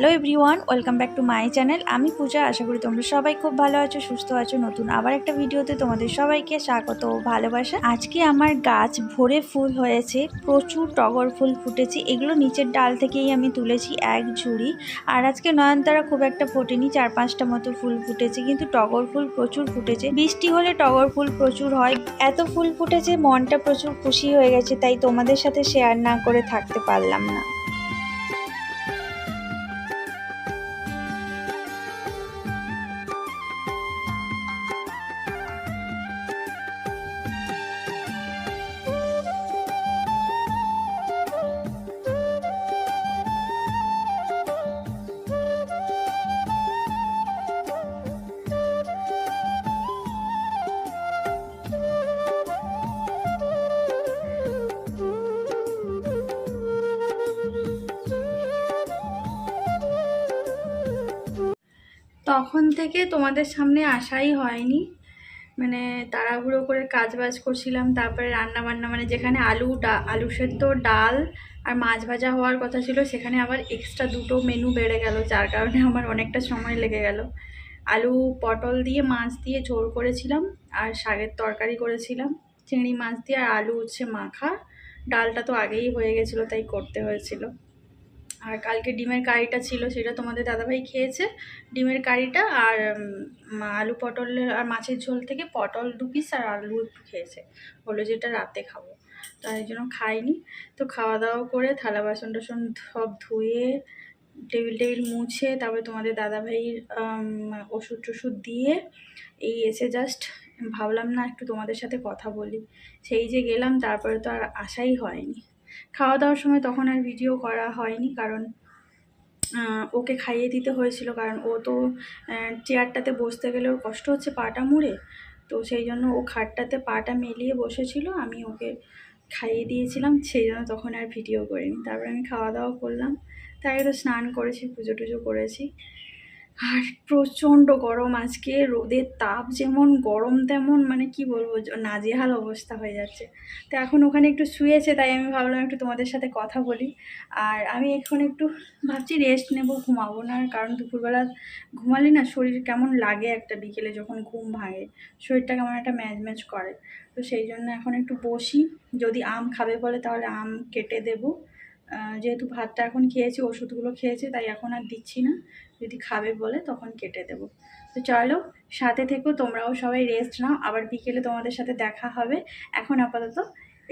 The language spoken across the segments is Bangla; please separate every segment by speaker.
Speaker 1: Hello everyone, welcome back to my channel. আমি পূজা। আশা করি তোমরা সবাই খুব ভালো আছো, সুস্থ আছো। নতুন আবার একটা ভিডিওতে তোমাদের সবাইকে স্বাগত ও ভালোবাসা। আজকে আমার গাছ ভরে ফুল হয়েছে, প্রচুর টগর ফুল ফুটেছে। এগুলো নিচের ডাল থেকেই আমি তুলেছি এক ঝুড়ি। আর আজকে নয়নতারা খুব একটা ফোটেনি, 4-5টা মতো ফুল ফুটেছে, কিন্তু টগর ফুল প্রচুর ফুটেছে। বৃষ্টি হলে টগর ফুল প্রচুর হয়। এত ফুল ফুটেছে, মনটা প্রচুর খুশি হয়ে গেছে, তাই তোমাদের সাথে শেয়ার না করে থাকতে পারলাম না। তখন থেকে তোমাদের সামনে আসাই হয়নি, মানে তাড়াহুড়ো করে কাজবাজ করছিলাম। তারপরে রান্না বান্না, মানে যেখানে আলু সেদ্ধ, ডাল আর মাছ ভাজা হওয়ার কথা ছিল, সেখানে আবার এক্সট্রা দুটো মেনু বেড়ে গেল, যার কারণে আমার অনেকটা সময় লেগে গেল। আলু পটল দিয়ে মাছ দিয়ে ঝোল করেছিলাম, আর শাকের তরকারি করেছিলাম চিংড়ি মাছ দিয়ে, আর আলু উচ্ছে মাখা। ডালটা তো আগেই হয়ে গেছিলো, তাই করতে হয়েছিল। আর কালকে ডিমের কারিটা ছিল, সেটা তোমাদের দাদাভাই খেয়েছে, ডিমের কারিটা। আর আলু পটলের আর মাছের ঝোল থেকে পটল 2 পিস আর আলু একটু খেয়েছে, বললো যেটা রাতে খাবো, তাই জন্য খাইনি। তো খাওয়া দাওয়া করে থালা বাসন টাসন সব ধুয়ে টেবিল মুছে, তারপরে তোমাদের দাদাভাইয়ের ওষুধ টষুধ দিয়ে এই এসে জাস্ট ভাবলাম না একটু তোমাদের সাথে কথা বলি। সেই যে গেলাম, তারপরে তো আর আসাই হয়নি। খাওয়া দাওয়ার সময় তখন আর ভিডিও করা হয়নি, কারণ ওকে খাইয়ে দিতে হয়েছিল, কারণ ও তো চেয়ারটাতে বসতে গেলে ওর কষ্ট হচ্ছে পাটা মুড়ে, তো সেই জন্য ও খাটটাতে পাটা মেলিয়ে বসেছিল, আমি ওকে খাইয়ে দিয়েছিলাম, সেই জন্য তখন আর ভিডিও করিনি। তারপরে আমি খাওয়া দাওয়া করলাম, তাই তো স্নান করেছি, পুজো টুজো করেছি। আর প্রচণ্ড গরম আজকে, রোদের তাপ যেমন গরম তেমন, মানে কি বলবো, নাজেহাল অবস্থা হয়ে যাচ্ছে। তো এখন ওখানে একটু শুয়েছে, তাই আমি ভাবলাম একটু তোমাদের সাথে কথা বলি। আর আমি এখন একটু ভাবছি রেস্ট নেব, ঘুমাবো না, কারণ দুপুরবেলা ঘুমালে না শরীর কেমন লাগে, একটা বিকেলে যখন ঘুম ভাঙে শরীরটা কেমন একটা ম্যাজ করে। তো সেই জন্য এখন একটু বসি, যদি আম খাবে বলে তাহলে আম কেটে দেবো। যেহেতু ভাতটা এখন খেয়েছি, ওষুধগুলো খেয়েছে, তাই এখন আর দিচ্ছি না, যদি খাবে বলে তখন কেটে দেবো। তো চলো সাথে থেকো, তোমরাও সবাই রেস্ট নাও, আবার বিকেলে তোমাদের সাথে দেখা হবে। এখন আপাতত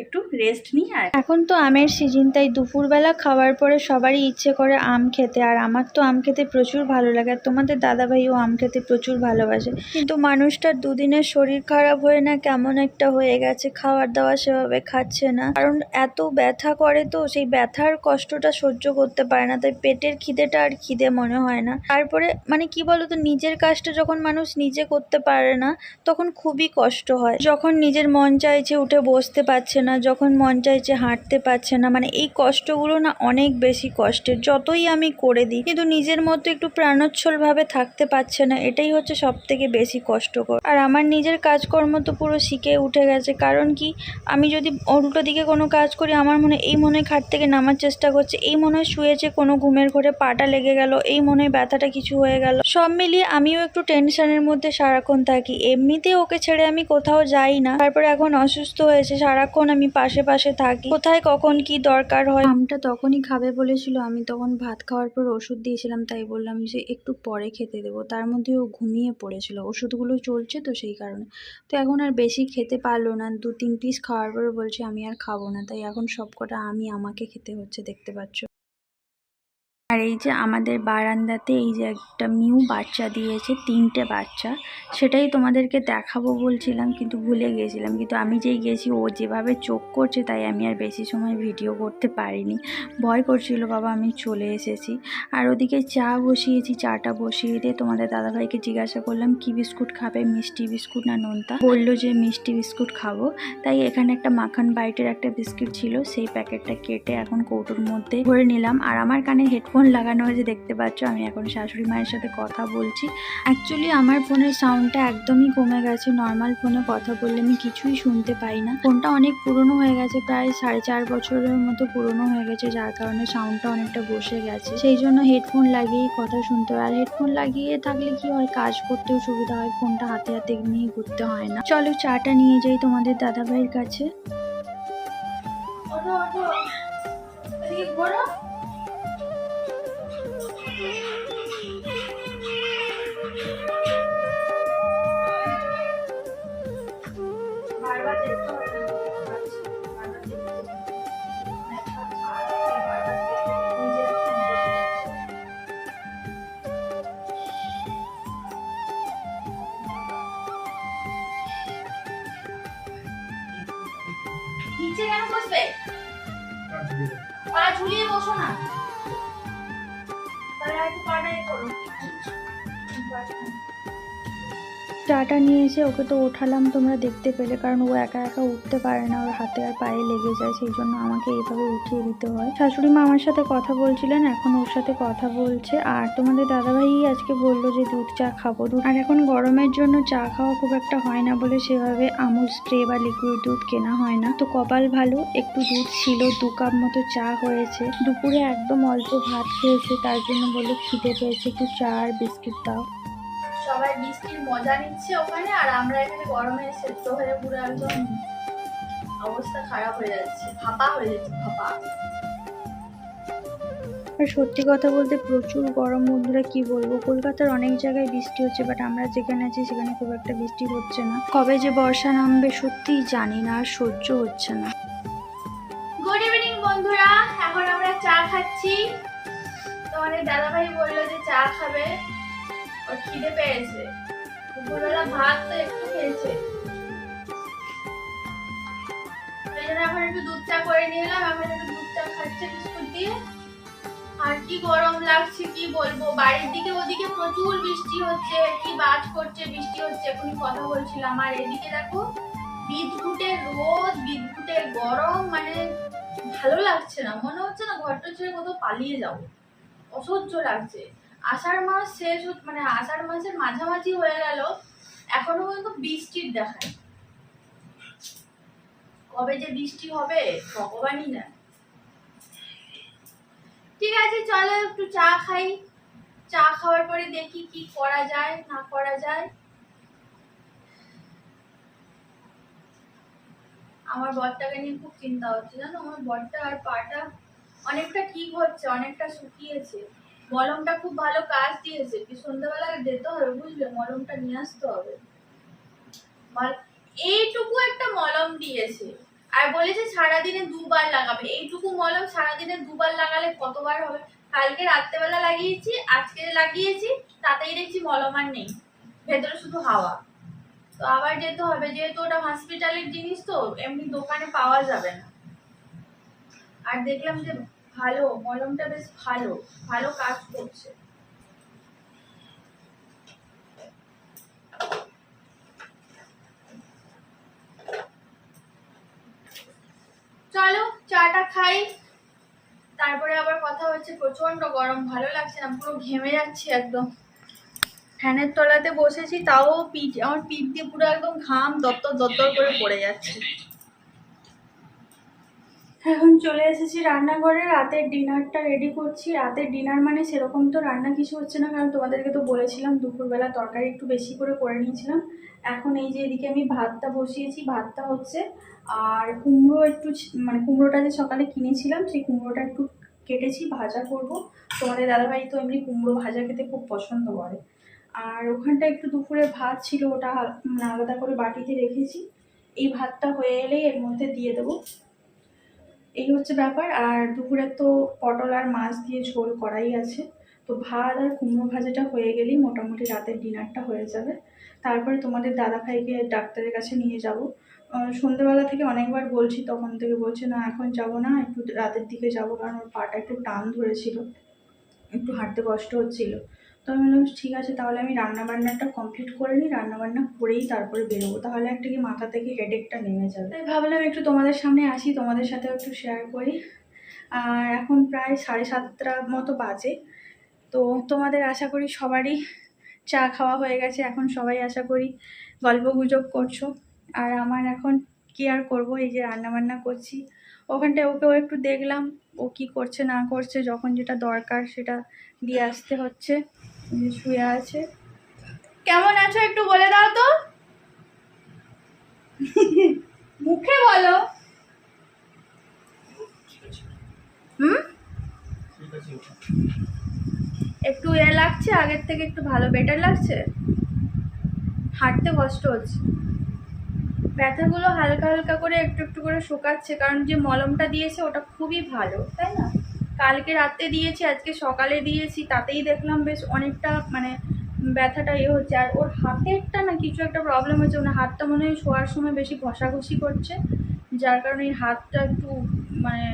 Speaker 1: একটু রেস্ট নিই। আর এখন তো আমের সিজন, তাই দুপুরবেলা খাওয়ার পরে সবারই ইচ্ছে করে আম খেতে, আর আমার তো আম খেতে প্রচুর ভালো লাগে, আর তোমাদের দাদাভাইও আম খেতে প্রচুর ভালোবাসে। কিন্তু মানুষটার দুদিনের শরীর খারাপ হয়ে না কেমন একটা হয়ে গেছে, খাবার দাবার সেভাবে খাচ্ছে না, কারণ এত ব্যথা করে, তো সেই ব্যথার কষ্টটা সহ্য করতে পারে না, তাই পেটের খিদেটা আর খিদে মনে হয় না। তারপরে মানে কি বলতো, নিজের কাজটা যখন মানুষ নিজে করতে পারে না, তখন খুবই কষ্ট হয়। যখন নিজের মন চাইছে উঠে বসতে পারছে না, যখন মন চাইছে হাঁটতে পারছে না, মানে এই কষ্টগুলো না অনেক বেশি কষ্টের। যতই আমি করে দিই, কিন্তু নিজের মতো একটু প্রাণোচ্ছলভাবে থাকতে পারছে না, এটাই হচ্ছে সব থেকে বেশি কষ্টকর। আর আমার নিজের কাজকর্ম তো পুরো শিখে উঠে গেছে, কারণ কি, আমি যদি উল্টো দিকে কোনো কাজ করি, আমার এই মনে হয় খাট থেকে নামার চেষ্টা করছে, এই মনে হয় শুয়েছে কোনো ঘুমের ঘরে পাটা লেগে গেল, এই মনে হয় ব্যথাটা কিছু হয়ে গেল। সব মিলিয়ে আমিও একটু টেনশনের মধ্যে সারাক্ষণ থাকি। এমনিতে ওকে ছেড়ে আমি কোথাও যাই না, তারপরে এখন অসুস্থ হয়েছে, সারাক্ষণ আমি পাশে পাশে থাকি, কোথায় কখন কি দরকার হয়। আমটা তখনই খাবে বলেছিল, আমি তখন ভাত খাওয়ার পর ওষুধ দিয়েছিলাম, তাই বললাম যে একটু পরে খেতে দেবো। তার মধ্যে ও ঘুমিয়ে পড়েছিল, ওষুধগুলো চলছে তো সেই কারণে। তো এখন আর বেশি খেতে পারলো না, 2-3 পিস খাওয়ার পরে বলছে আমি আর খাবো না, তাই এখন সবকটা আমাকে খেতে হচ্ছে, দেখতে পাচ্ছ। আর এই যে আমাদের বারান্দাতে এই যে একটা মিউ বাচ্চা দিয়েছে, 3টে বাচ্চা, সেটাই তোমাদেরকে দেখাবো বলছিলাম, কিন্তু ভুলে গিয়েছিলাম। কিন্তু আমি যেই গেছি, ও যেভাবে চোখ করছে, তাই আমি আর বেশি সময় ভিডিও করতে পারিনি, ভয় করছিল বাবা, আমি চলে এসেছি। আর ওদিকে চা বসিয়েছি, চাটা বসিয়ে দিয়ে তোমাদের দাদাভাইকে জিজ্ঞাসা করলাম কি বিস্কুট খাবে, মিষ্টি বিস্কুট না নোনতা। বললো যে মিষ্টি বিস্কুট খাবো, তাই এখানে একটা মাখন বাইটের একটা বিস্কুট ছিল, সেই প্যাকেটটা কেটে এখন কৌটোর মধ্যে ভরে নিলাম। আর আমার কানে হেডফোন হেডফোন লাগানো হয়েছে দেখতে পাচ্ছ। আমি এখন শাশুড়ি মায়ের সাথে কথা বলছি। অ্যাকচুয়ালি আমার ফোনের সাউন্ডটা একদমই কমে গেছে। নর্মাল ফোনে কথা বললে আমি কিছুই শুনতে পাই না। ফোনটা অনেক পুরনো হয়ে গেছে, প্রায় 4.5 বছরের মতো পুরনো হয়ে গেছে, যার কারণে সাউন্ডটা অনেকটা বসে গেছে। সেই জন্য হেডফোন লাগিয়েই কথা শুনতে হয়। আর হেডফোন লাগিয়ে থাকলে কি হয়, কাজ করতেও সুবিধা হয়, ফোনটা হাতে হাতে নিয়ে ঘুরতে হয় না। চলো চাটা নিয়ে যাই তোমাদের দাদাভাইয়ের কাছে। নিচে কেন বসবে? পা ঝুলিয়ে বসো না, তাহলে একটু পাটা করো। চাটা নিয়ে এসে ওকে তো ওঠালাম, তোমরা দেখতে পেলে, কারণ ও একা একা উঠতে পারে না, ওর হাতে আর পায়ে লেগে যায়, সেই জন্য আমাকে এইভাবে উঠিয়ে দিতে হয়। শাশুড়ি মা আমার সাথে কথা বলছিলেন, এখন ওর সাথে কথা বলছে। আর তোমাদের দাদাভাই আজকে বললো যে দুধ চা খাবো। আর এখন গরমের জন্য চা খাওয়া খুব একটা হয় না বলে সেভাবে আমুল স্প্রে বা লিকুইড দুধ কেনা হয় না। তো কপাল ভালো, একটু দুধ ছিল, 2 কাপ মতো চা হয়েছে। দুপুরে একদম অল্প ভাত খেয়েছে, তার জন্য বললো খিদে পেয়েছে, একটু চা আর বিস্কিট দাও। সবাই বৃষ্টির মজা নিচ্ছে ওখানে, আর আমরা এখানে গরমে সেদ্ধ হয়ে পুরো একদম অবস্থা খারাপ হয়ে যাচ্ছে, ভাপা হয়ে যাচ্ছে, ভাপা। আর সত্যি কথা বলতে প্রচুর গরম বন্ধুরা, কি বলবো। কলকাতার অনেক জায়গায় বৃষ্টি হচ্ছে, বাট আমরা যেখানে আছি সেখানে খুব একটা বৃষ্টি হচ্ছে না। কবে যে বর্ষা নামবে সত্যিই জানি না, আর সহ্য হচ্ছে না। গুড ইভিনিং বন্ধুরা, এখন আমরা চা খাচ্ছি। তোমাদের দাদাভাই বললো যে চা খাবে, ওর খিদে পেয়েছে। দুপুরবেলা ভাত তো একটু খেয়েছে, সেই জন্য এখন একটু দুধ চা করে নিয়ে এলাম। এখন একটু দুধ চা খাচ্ছে বিস্কুট দিয়ে। আর কি গরম লাগছে কি বলবো। বাড়ির দিকে ওদিকে প্রচুর বৃষ্টি হচ্ছে, কি বাজ করছে, বৃষ্টি হচ্ছে, এখনই কথা বলছিলাম। আর এদিকে দেখো বিদ্যুতের রোদ, বিদ্যুতের গরম, মানে ভালো লাগছে না, মনে হচ্ছে না ঘরটা ছেড়ে কোথাও পালিয়ে যাবো, অসহ্য লাগছে। আষাঢ় মাস শেষ, মানে আষাঢ় মাসের মাঝামাঝি হয়ে গেল, এখনো কিন্তু বৃষ্টির দেখায়। কবে যে বৃষ্টি হবে ভগবানই না। ঠিক আছে, চলো একটু চা খাই। চা খাওয়ার পরে দেখি কি করা যায় না করা যায়। আমার বরটাকে নিয়ে খুব চিন্তা হচ্ছে, জানো। আমার বরটা আর পাটা অনেকটা ঠিক হচ্ছে, অনেকটা শুকিয়েছে। মলমটা খুব ভালো কাজ দিয়েছে, কি সন্ধ্যাবেলা যেতে হবে বুঝলে, মলমটা নিয়ে আসতে হবে। এইটুকু একটা মলম দিয়েছে, আর বলেছে সারাদিনে 2 বার লাগাবে। এইটুকু মলম সারাদিনে 2 বার লাগালে কতবার হবে? কালকে রাত্রেবেলা লাগিয়েছি, আজকে লাগিয়েছি, তাতেই দেখছি মলম আর নেই, ভেতরে শুধু হাওয়া। তো আবার যেতে হবে, যেহেতু ওটা হসপিটালের জিনিস, তো এমনি দোকানে পাওয়া যাবে না। আর দেখলাম যে ভালো মলমটা, বেশ ভালো ভালো কাজ করছে। চলো চাটা খাই, তারপরে আবার কথা হচ্ছে। প্রচন্ড গরম, ভালো লাগছে না, পুরো ঘেমে যাচ্ছি একদম। ফ্যানের তলাতে বসেছি, তাও আমার পিঠ দিয়ে পুরো একদম ঘাম দত্তর দত্তর করে পড়ে যাচ্ছে। এখন চলে এসেছি রান্নাঘরে, রাতের ডিনারটা রেডি করছি। রাতের ডিনার মানে সেরকম তো রান্না কিছু হচ্ছে না, কারণ তোমাদেরকে তো বলেছিলাম দুপুরবেলা তরকারি একটু বেশি করে নিয়েছিলাম। এখন এই যে এদিকে আমি ভাতটা বসিয়েছি, ভাতটা হচ্ছে। আর কুমড়ো একটু, মানে কুমড়োটা যে সকালে কিনেছিলাম, সেই কুমড়োটা একটু কেটেছি, ভাজা করব। তোমাদের দাদাভাই তো এমনি কুমড়ো ভাজা খেতে খুব পছন্দ করে। আর ওখানটা একটু দুপুরে ভাত ছিল, ওটা আলাদা করে বাটিতে রেখেছি। এই ভাতটা হয়ে এলেই এর মধ্যে দিয়ে দেবো। এই হচ্ছে ব্যাপার। আর দুপুরে তো পটল আর মাছ দিয়ে ঝোল করাই আছে। তো ভাত আর কুমড়ো ভাজাটা হয়ে গেলেই মোটামুটি রাতের ডিনারটা হয়ে যাবে। তারপরে তোমাদের দাদাভাইকে ডাক্তারের কাছে নিয়ে যাব। সন্ধ্যেবেলা থেকে অনেকবার বলছি, তখন থেকে বলছে না এখন যাব না, একটু রাতের দিকে যাব, কারণ ওর পাটা একটু টান ধরেছিল, একটু হাঁটতে কষ্ট হচ্ছিল। তো আমি বললাম ঠিক আছে, তাহলে আমি রান্নাবান্নাটা কমপ্লিট করে নিই, রান্নাবান্না করেই তারপরে বেরোবো, তাহলে একটা কি মাথা থেকে হেডেকটা নেমে যাবে। তাই ভাবলাম একটু তোমাদের সামনে আসি, তোমাদের সাথেও একটু শেয়ার করি। আর এখন প্রায় 7:30 মতো বাজে। তো তোমাদের আশা করি সবারই চা খাওয়া হয়ে গেছে, এখন সবাই আশা করি গল্প গুজব করছো। আর আমার এখন কি আর করবো, এই যে রান্না বান্না করছি। ওখানটায় ওকেও একটু দেখলাম ও কি করছে না করছে, যখন যেটা দরকার সেটা দিয়ে আসতে হচ্ছে। শুয়ে আছে। কেমন আছো একটু বলে দাও তো, মুখে বলো। একটু লাগছে, আগের থেকে একটু ভালো বেটার লাগছে? হাঁটতে কষ্ট হচ্ছে, ব্যথাগুলো হালকা হালকা করে একটু একটু করে শুকাচ্ছে, কারণ যে মলমটা দিয়েছে ওটা খুবই ভালো, তাই না? কালকে রাতে দিয়েছি, আজকে সকালে দিয়েছি, তাতেই দেখলাম বেশ অনেকটা মানে ব্যথাটা হচ্ছে। আর ওর হাতেরটা না কিছু একটা প্রবলেম হচ্ছে, মানে হাতটা মনে হয় শোয়ার সময় বেশি ঘষাঘষি করছে, যার কারণে এই হাতটা একটু মানে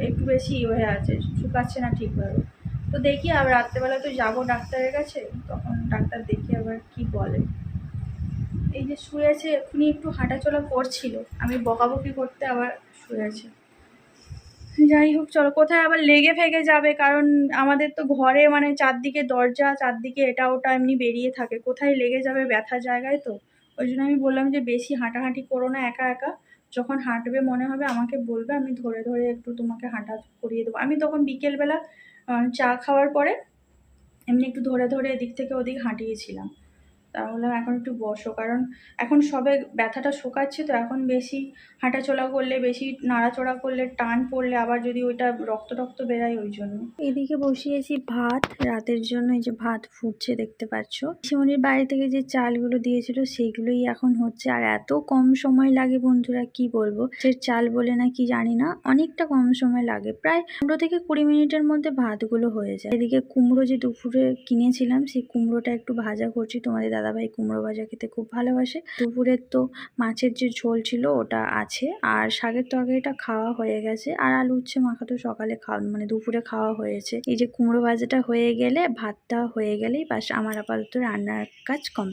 Speaker 1: একটু বেশি হয়ে আছে, শুকাচ্ছে না ঠিকভাবে। তো দেখি আবার রাত্রেবেলা তো যাবো ডাক্তারের কাছে, তখন ডাক্তার দেখি আবার কি বলে। এই যে শুয়েছে, এক্ষুনি একটু হাঁটাচলা করছিল, আমি বকাবকি করতে আবার শুয়েছে। যাই হোক চলো, কোথায় আবার লেগে ফেগে যাবে, কারণ আমাদের তো ঘরে মানে চারদিকে দরজা, চারদিকে এটা ওটা এমনি বেরিয়ে থাকে, কোথায় লেগে যাবে ব্যথা জায়গায়। তো ওই জন্য আমি বললাম যে বেশি হাঁটাহাঁটি করো না একা একা, যখন হাঁটবে মনে হবে আমাকে বলবে, আমি ধরে ধরে একটু তোমাকে হাঁটা করিয়ে দেবো। আমি তখন বিকেলবেলা চা খাওয়ার পরে এমনি একটু ধরে ধরে এদিক থেকে ওদিক হাঁটিয়েছিলাম। তাহলে এখন একটু বসো, কারণ এখন সবে ব্যথাটা শোকাচ্ছে, তো এখন বেশি হাঁটাচলা করলে, বেশি নাড়াচড়া করলে, টান পড়লে আবার যদি ওইটা রক্ত টক্ত বেরায়, ওই জন্য। এদিকে বসিয়েছি ভাত রাতের জন্য, এই যে ভাত ফুটছে দেখতে পাচ্ছ। শিমনির বাড়ি থেকে যে চালগুলো দিয়েছিল সেইগুলোই এখন হচ্ছে, আর এত কম সময় লাগে বন্ধুরা, কি বলবো। সে চাল বলে না কি জানি না, অনেকটা কম সময় লাগে, প্রায় 15 থেকে 20 মিনিটের মধ্যে ভাতগুলো হয়ে যায়। এদিকে কুমড়ো যে দুপুরে কিনেছিলাম, সেই কুমড়োটা একটু ভাজা করছি। তোমাদের দাদাভাই কুমড়ো ভাজা খেতে খুব ভালোবাসে। দুপুরের তো মাছের যে ঝোল ছিল ওটা আছে, আর শাকের তরকারিটা খাওয়া হয়ে গেছে, আর আলু উচ্ছে মাখা তো সকালে খাওয়া মানে দুপুরে খাওয়া হয়েছে। এই যে কুমড়ো ভাজাটা হয়ে গেলে, ভাতটা হয়ে গেলেই বাস আমার আপাতত রান্নার কাজ কম।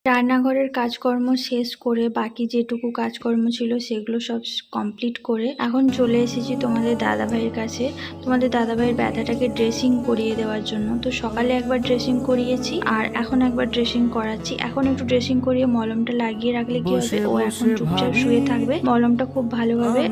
Speaker 1: রান্নাঘরের কাজকর্ম শেষ করে বাকি যেটুকু কাজকর্ম ছিল সেগুলো সব কমপ্লিট করে এখন চলে এসেছি তোমাদের দাদাভাইয়ের কাছে, তোমাদের দাদাভাইয়ের ব্যথাটাকে ড্রেসিং করিয়ে দেওয়ার জন্য। তো সকালে একবার ড্রেসিং করিয়েছি, আর এখন একবার ড্রেসিং করাচ্ছি। এখন একটু ড্রেসিং করিয়ে মলমটা লাগিয়ে রাখলে কি হবে, ও এখন চুপচাপ শুয়ে থাকবে, মলমটা খুব ভালোভাবে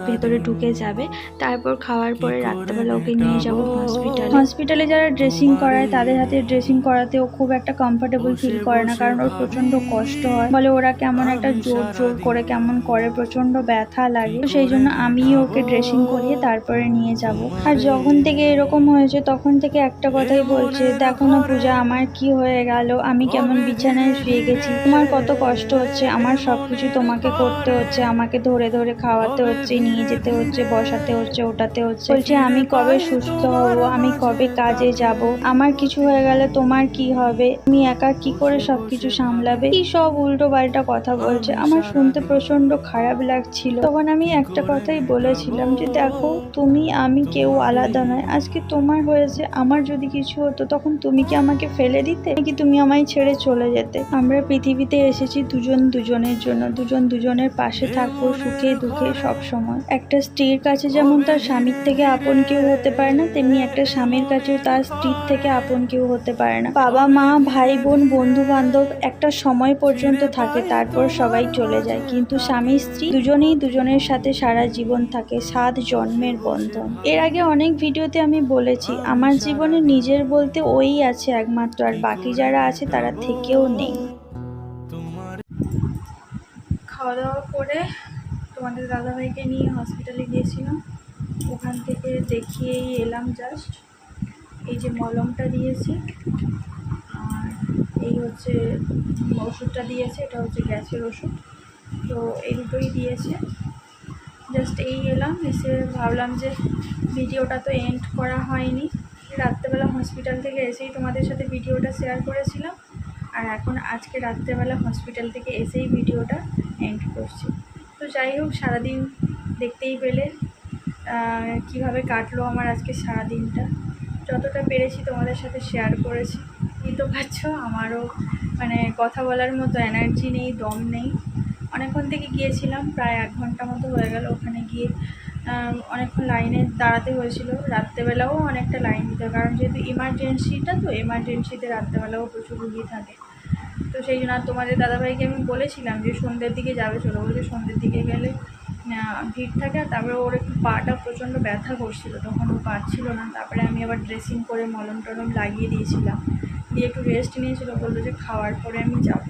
Speaker 1: ভেতরে ঢুকে যাবে। তারপর খাওয়ার পরে রাত্রেবেলা ওকে নিয়ে যাব হসপিটালে। হসপিটালে যারা ড্রেসিং করায় তাদের হাতে ড্রেসিং করাতে ও খুব একটা কমফোর্টেবল ফিল করে না, কারণ প্রচন্ড কষ্ট হয়, বলে ওরা কেমন একটা জোর জোর করে কেমন করে, প্রচন্ড ব্যথা লাগে। তো সেই জন্য আমি ওকে ড্রেসিং করিয়ে তারপরে নিয়ে যাব। আর যখন থেকে এরকম হয়েছে তখন থেকে একটা কথাই বলছে, দেখো না পূজা আমার কি হয়ে গেল, আমি কেমন বিছানায় শুয়ে গেছি, তোমার কত কষ্ট হচ্ছে, আমার সবকিছু তোমাকে করতে হচ্ছে, আমাকে ধরে ধরে খাওয়াতে হচ্ছে, নিয়ে যেতে হচ্ছে, বসাতে হচ্ছে, ওঠাতে হচ্ছে। বলছে আমি কবে সুস্থ হব, আমি কবে কাজে যাব, আমার কিছু হয়ে গেলে তোমার কি হবে, তুমি একা কি করে সবকিছু সামলাবে, কি সব উল্টো পাল্টা কথা বলছে। আমার শুনতে প্রচন্ড খারাপ লাগছিল। তখন আমি একটা কথাই বলেছিলাম যে দেখো তুমি আমি কেউ আলাদা নয়, আজকে তোমার হয়েছে, আমার যদি কিছু হতো তখন তুমি কি আমাকে ফেলে দিতে, নাকি তুমি আমায় ছেড়ে চলে যেতে? আমরা পৃথিবীতে এসেছি দুজন দুজনের জন্য, দুজন দুজনের পাশে থাকবো সুখে দুঃখে সব সময়। একটা স্ত্রীর কাছে যেমন তার স্বামীর থেকে আপন কেউ হতে পারে না, তেমনি একটা স্বামীর কাছেও তার স্ত্রীর থেকে আপন কেউ হতে পারে না। বাবা মা ভাই বোন বন্ধু বান্ধব একটা সময় পর্যন্ত থাকে, তারপর সবাই চলে যায়, কিন্তু স্বামী স্ত্রী দুজনেই দুজনের সাথে সারা জীবন থাকে, 7 জন্মের বন্ধন। এর আগে অনেক ভিডিওতে আমি বলেছি আমার জীবনে নিজের বলতে ওই আছে একমাত্র, আর বাকি যারা আছে তারা থেকেও নেই। খাওয়া দাওয়া করে তোমাদের দাদাভাইকে নিয়ে হসপিটালে গিয়েছিলাম, ওখান থেকে দেখিয়েই এলাম জাস্ট। এই যে মলমটা দিয়েছি, আর এই হচ্ছে ওষুধটা দিয়েছে, এটা হচ্ছে গ্যাসের ওষুধ। তো এই দুটোই দিয়েছে, জাস্ট এই এলাম, এসে ভাবলাম যে ভিডিওটা তো এন্ড করা হয়নি, রাত্রেবেলা হসপিটাল থেকে এসেই তোমাদের সাথে ভিডিওটা শেয়ার করেছিলাম, আর এখন আজকে রাত্রেবেলা হসপিটাল থেকে এসেই ভিডিওটা এন্ড করছি। তো যাই হোক, সারাদিন দেখতেই পেলে কিভাবে কাটলো আমার আজকে সারাদিনটা, যতটা পেরেছি তোমাদের সাথে শেয়ার করেছি। এই তো পাচ্ছ আমারও মানে কথা বলার মতো এনার্জি নেই, দম নেই, অনেকক্ষণ থেকে গিয়েছিলাম, প্রায় 1 ঘন্টা মতো হয়ে গেল। ওখানে গিয়ে অনেকক্ষণ লাইনে দাঁড়াতে হয়েছিল। রাত্রেবেলাও অনেকটা লাইন দিতে হয়, কারণ যেহেতু এমার্জেন্সিটা, তো এমার্জেন্সিতে রাত্রেবেলাও প্রচুর রুগী থাকে। তো সেই জন্য আর তোমাদের দাদাভাইকে আমি বলেছিলাম যে সন্ধ্যের দিকে যাবে, চলো বলছে সন্ধ্যের দিকে গেলে ভিড় থাকে। আর তারপরে ওর একটু পাটা প্রচণ্ড ব্যথা করছিল, তখন ও পারছিল না। তারপরে আমি আবার ড্রেসিং করে মলম টলম লাগিয়ে দিয়েছিলাম, দিয়ে একটু রেস্ট নিয়েছিল। বললো যে খাওয়ার পরে আমি যাব,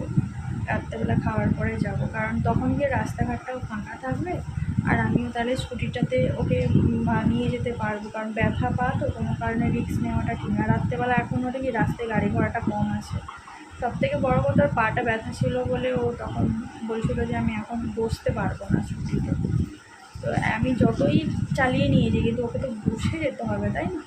Speaker 1: রাত্রেবেলা খাওয়ার পরে যাব, কারণ তখন গিয়ে রাস্তাঘাটটাও ফাঁকা থাকবে, আর আমিও তাহলে স্কুটিটাতে ওকে নিয়ে যেতে পারবো, কারণ ব্যথা পা তো কোনো কারণে রিস্ক নেওয়াটা ঠিক না। রাত্রেবেলা এখন ওটা কি রাস্তায় গাড়ি ঘোড়াটা কম আছে, সবথেকে বড় কথা ওর পাটা ব্যথা ছিল বলে ও তখন বলছিল যে আমি এখন বসতে পারবো না স্কুটিতে। তো আমি যতই চালিয়ে নিয়ে যাই, কিন্তু ওকে তো বসে যেতে হবে, তাই না?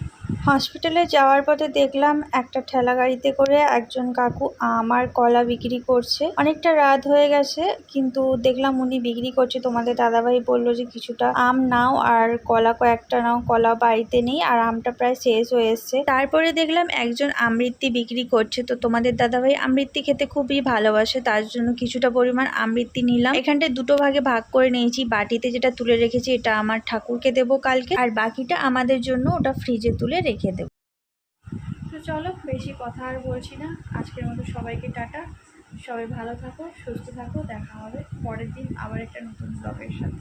Speaker 1: হসপিটালে যাওয়ার পথে দেখলাম একটা ঠেলা গাড়িতে করে একজন কাকু আম আর কলা বিক্রি করছে। অনেকটা রাত হয়ে গেছে, কিন্তু দেখলাম উনি বিক্রি করছে। তোমাদের দাদাভাই বললো যে কিছুটা আম নাও আর কলা কয়েকটা নাও, কলা বাড়িতে নেই আর আমটা প্রায় শেষ হয়ে এসছে। তারপরে দেখলাম একজন আমৃত্যি বিক্রি করছে। তো তোমাদের দাদাভাই আমৃত্যি খেতে খুবই ভালোবাসে, তার জন্য কিছুটা পরিমাণ আমৃত্যি নিলাম। এখানটায় দুটো ভাগে ভাগ করে নিয়েছি। বাটিতে যেটা তুলে রেখেছি এটা আমার ঠাকুরকে দেবো কালকে, আর বাকিটা আমাদের জন্য ওটা ফ্রিজে তুলে রেখে দেবো। তো চলো, বেশি কথা আর বলছি না, আজকের মতো সবাইকে টাটা। সবাই ভালো থাকো, সুস্থ থাকো, দেখা হবে পরের দিন আবার একটা নতুন ব্লগের সাথে।